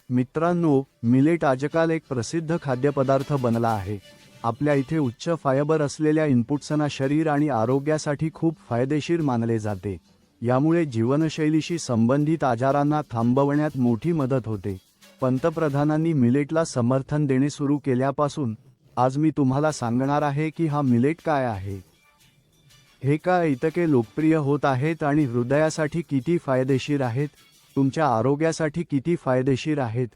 मित्रांनो, मिलेट आजकाल एक प्रसिद्ध खाद्यपदार्थ बनला आहे. आपल्या इथे उच्च फायबर असलेल्या इनपुट्सना शरीर आणि आरोग्यासाठी खूप फायदेशीर मानले जाते. यामुळे जीवनशैलीशी संबंधित आजारांना थांबवण्यात मोठी मदत होते. पंतप्रधानांनी मिलेटला समर्थन देणे सुरू केल्यापासून आज मी तुम्हाला सांगणार आहे की हा मिलेट काय आहे, हे का इतके लोकप्रिय होत आहेत आणि हृदयासाठी किती फायदेशीर आहेत, तुमच्या आरोग्यासाठी किती फायदेशीर आहेत.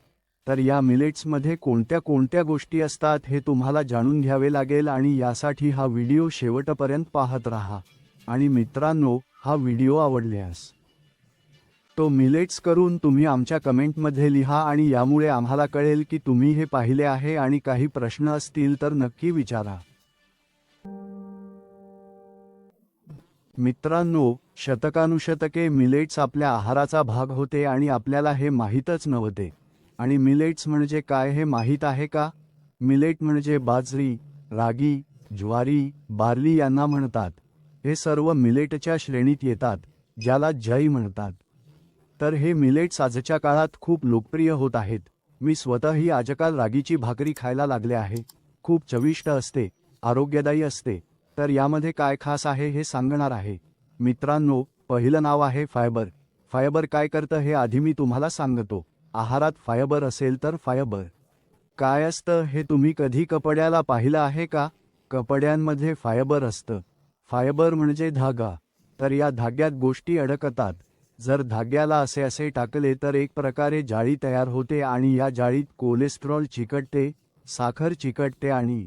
तर या मिलेट्समध्ये कोणत्या कोणत्या गोष्टी असतात हे तुम्हाला जाणून घ्यावे लागेल आणि यासाठी हा व्हिडिओ शेवटपर्यंत पाहत राहा. आणि मित्रांनो, हा व्हिडिओ आवडल्यास तो मिलेट्स करून तुम्ही आमच्या कमेंटमध्ये लिहा आणि यामुळे आम्हाला कळेल की तुम्ही हे पाहिले आहे आणि काही प्रश्न असतील तर नक्की विचारा. मित्रांनो, शतकानुशतके मिलेट्स आपल्या आहाराचा भाग होते आणि आपल्याला हे माहीतच नव्हते. आणि मिलेट्स म्हणजे काय हे माहीत आहे का? मिलेट म्हणजे बाजरी, रागी, ज्वारी, बार्ली यांना म्हणतात. हे सर्व मिलेटच्या श्रेणीत येतात, ज्याला जय म्हणतात. तर हे मिलेट्स आजच्या काळात खूप लोकप्रिय होत आहेत. मी स्वतःही आजकाल रागीची भाकरी खायला लागले आहे. खूप चविष्ट असते, आरोग्यदायी असते. तर यामध्ये काय खास आहे हे सांगणार आहे. मित्रांनो, पहिलं नाव आहे फायबर. फायबर काय करतं हे आधी मी तुम्हाला सांगतो. आहारात फायबर असेल तर फायबर काय असतं हे तुम्ही कधी कपड्याला पाहिलं आहे का? कपड्यांमध्ये फायबर असतं. फायबर म्हणजे धागा. तर या धाग्यात गोष्टी अडकतात. जर धाग्याला असे टाकले तर एक प्रकारे जाळी तयार होते आणि या जाळीत कोलेस्ट्रॉल चिकटते, साखर चिकटते आणि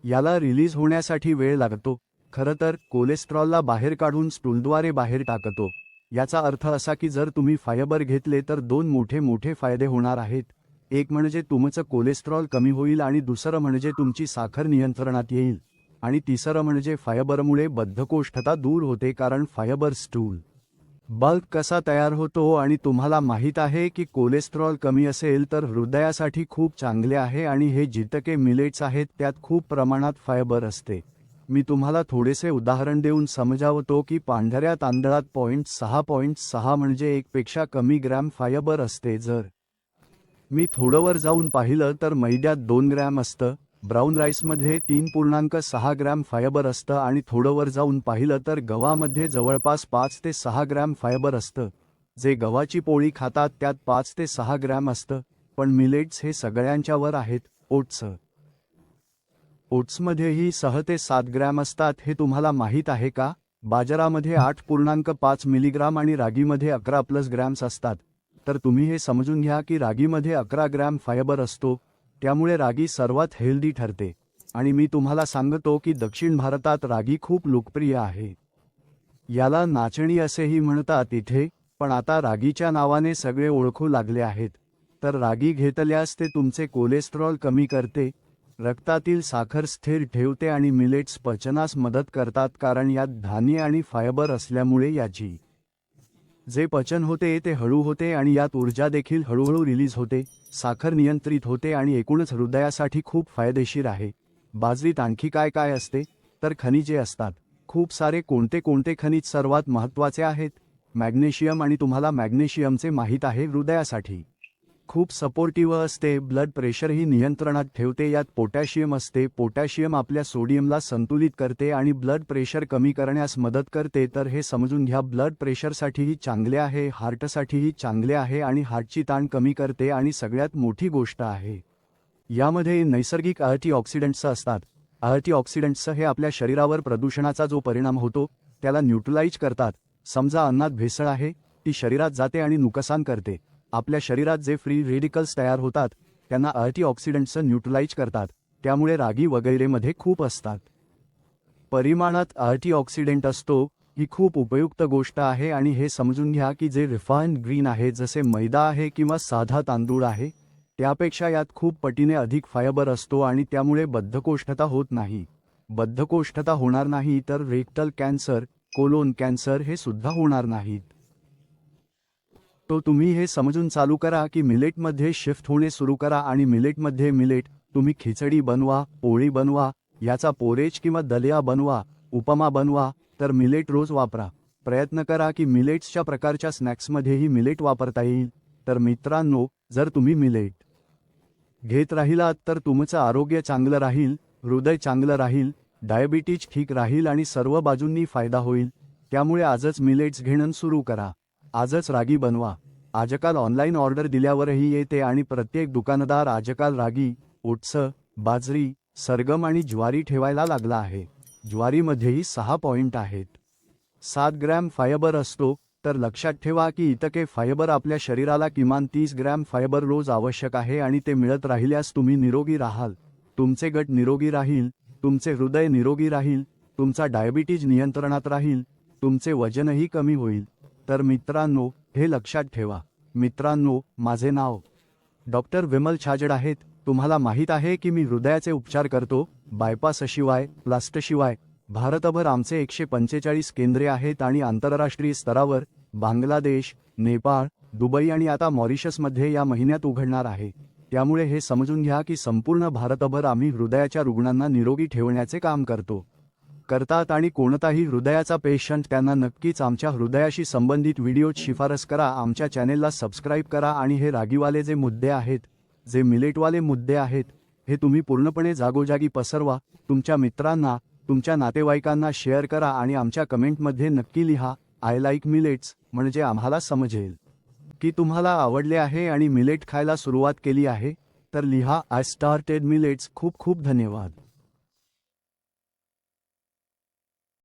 याला रिलीज होण्यासाठी वेळ लागतो. खरं तर कोलेस्ट्रॉलला बाहेर काढून स्टूलद्वारे बाहेर टाकतो. याचा अर्थ असा की जर तुम्ही फायबर घेतले तर दोन मोठे फायदे होणार आहेत. एक म्हणजे तुमचं कोलेस्ट्रॉल कमी होईल आणि दुसरं म्हणजे तुमची साखर नियंत्रणात येईल. आणि तिसरं म्हणजे फायबरमुळे बद्धकोष्ठता दूर होते, कारण फायबर स्टूल बल्क कसा तयार होतो आणि तुम्हाला माहीत आहे की कोलेस्ट्रॉल कमी असेल तर हृदयासाठी खूप चांगले आहे आणि हे जितके मिलेट्स आहेत त्यात खूप प्रमाणात फायबर असते. मी तुम्हाला थोडेसे उदाहरण देऊन समजावतो की पांढऱ्या तांदळात 0.6 म्हणजे 1 पेक्षा कमी ग्रॅम फायबर असते. जर मी थोडंवर जाऊन पाहिलं तर मैद्यात 2 ग्रॅम असतं, ब्राऊन राईसमध्ये 3.6 ग्रॅम फायबर असतं आणि थोडंवर जाऊन पाहिलं तर गव्हामध्ये जवळपास 5 ते 6 ग्रॅम फायबर असतं. जे गव्हाची पोळी खातात त्यात 5 ते 6 ग्रॅम असतं. पण मिलेट्स हे सगळ्यांच्या वर आहेत. ओट्समध्येही 6 ते 7 ग्रॅम असतात. हे तुम्हाला माहीत आहे का? बाजारामध्ये 8.5 मिलीग्राम आणि रागीमध्ये 11+ ग्रॅम्स असतात. तर तुम्ही हे समजून घ्या की रागीमध्ये 11 ग्रॅम फायबर असतो. त्यामुळे रागी सर्वात हेल्दी ठरते. आणि मी तुम्हाला सांगतो की दक्षिण भारतात रागी खूप लोकप्रिय आहे. याला नाचणी असेही म्हणतात इथे. पण आता रागीच्या नावाने सगळे ओळखू लागले आहेत. तर रागी घेतल्यास ते तुमचे कोलेस्ट्रॉल कमी करते, रक्तातील साखर स्थिर ठेवते आणि मिलेट्स पचनास मदत करतात, कारण यात धान्य आणि फायबर असल्यामुळे याची जे पचन होते ते हळू होते आणि यात ऊर्जा देखील हळूहळू रिलीज होते, साखर नियंत्रित होते आणि एकूणच हृदयासाठी खूप फायदेशीर आहे. बाजरीत आणखी काय काय असते? तर खनिजे असतात. खूप सारे. कोणते कोणते खनिज सर्वात महत्त्वाचे आहेत? मॅग्नेशियम. आणि तुम्हाला मॅग्नेशियमचे माहीत आहे हृदयासाठी खूप सपोर्टिव्ह असते, ब्लड प्रेशरही नियंत्रणात ठेवते. यात पोटॅशियम असते. पोटॅशियम आपल्या सोडियमला संतुलित करते आणि ब्लड प्रेशर कमी करण्यास मदत करते. तर हे समजून घ्या, ब्लड प्रेशरसाठीही चांगले आहे, हार्टसाठीही चांगले आहे आणि हार्टची ताण कमी करते. आणि सगळ्यात मोठी गोष्ट आहे, यामध्ये नैसर्गिक अँटीऑक्सिडंट्स असतात. अँटीऑक्सिडंट्स हे आपल्या शरीरावर प्रदूषणाचा जो परिणाम होतो त्याला न्यूट्रलाइज करतात. समजा अन्नात भेसळ आहे, ती शरीरात जाते आणि नुकसान करते. आपल्या शरीरात जे फ्री रेडिकल्स तयार होतात त्यांना अँटीऑक्सिडंट्स न्यूट्रलाइज करतात. त्यामुळे रागी वगैरेमध्ये खूप असतात परिमाणात अँटीऑक्सिडंट असतो. ही खूप उपयुक्त गोष्ट आहे. आणि हे समजून घ्या की जे रिफाइंड ग्रीन आहे, जसे मैदा आहे किंवा साधा तांदूळ आहे, त्यापेक्षा यात खूप पटीने अधिक फायबर असतो आणि त्यामुळे बद्धकोष्ठता होत नाही. बद्धकोष्ठता होणार नाही तर रेक्टल कॅन्सर, कोलोन कॅन्सर हे सुद्धा होणार नाहीत. तो तुम्ही हे समजून चालू करा की मिलेटमध्ये शिफ्ट होणे सुरू करा. आणि मिलेट तुम्ही खिचडी बनवा, पोळी बनवा, याचा पोरेज किंवा दलिया बनवा, उपमा बनवा. तर मिलेट रोज वापरा. प्रयत्न करा की मिलेट्सच्या प्रकारच्या स्नॅक्समध्येही मिलेट वापरता येईल. तर मित्रांनो, जर तुम्ही मिलेट घेत राहिलात तर तुमचं आरोग्य चांगलं राहील, हृदय चांगलं राहील, डायबिटीज ठीक राहील आणि सर्व बाजूंनी फायदा होईल. त्यामुळे आजच मिलेट्स घेणं सुरू करा. आजच रागी बनवा. आजकाल ऑनलाईन ऑर्डर दिल्यावरही येते आणि प्रत्येक दुकानदार आजकाल रागी, ओट्स, बाजरी, सरगम आणि ज्वारी ठेवायला लागला आहे. ज्वारीमध्येही 6 पॉइंट आहेत. 7 ग्रॅम फायबर असतो. तर लक्षात ठेवा की इतके फायबर आपल्या शरीराला किमान 30 ग्रॅम फायबर रोज आवश्यक आहे आणि ते मिळत राहिल्यास तुम्ही निरोगी राहाल, तुमचे गट निरोगी राहील, तुमचे हृदय निरोगी राहील, तुमचा डायबिटीज नियंत्रणात राहील, तुमचे वजनही कमी होईल. तर मित्रांनो, हे लक्षात ठेवा. मित्रांनो, माझे नाव डॉक्टर विमल छाजड आहेत. तुम्हाला माहीत आहे की मी हृदयाचे उपचार करतो, बायपासशिवाय, प्लास्टशिवाय. भारतभर आमचे 145 केंद्रे आहेत आणि आंतरराष्ट्रीय स्तरावर बांगलादेश, नेपाळ, दुबई आणि आता मॉरिशसमध्ये या महिन्यात उघडणार आहे. त्यामुळे हे समजून घ्या की संपूर्ण भारतभर आम्ही हृदयाच्या रुग्णांना निरोगी ठेवण्याचे काम करतात आणि कोणताही हृदयाचा पेशंट त्यांना नक्कीच आमच्या हृदयाशी संबंधित व्हिडिओज शिफारस करा. आमच्या चॅनेलला सबस्क्राईब करा आणि हे रागीवाले जे मुद्दे आहेत, जे मिलेटवाले मुद्दे आहेत, हे तुम्ही पूर्णपणे जागोजागी पसरवा. तुमच्या मित्रांना, तुमच्या नातेवाईकांना शेअर करा आणि आमच्या कमेंटमध्ये नक्की लिहा, आय लाईक मिलेट्स, म्हणजे आम्हाला समजेल की तुम्हाला आवडले आहे आणि मिलेट खायला सुरुवात केली आहे. तर लिहा, आय स्टार्टेड मिलेट्स. खूप खूप धन्यवाद.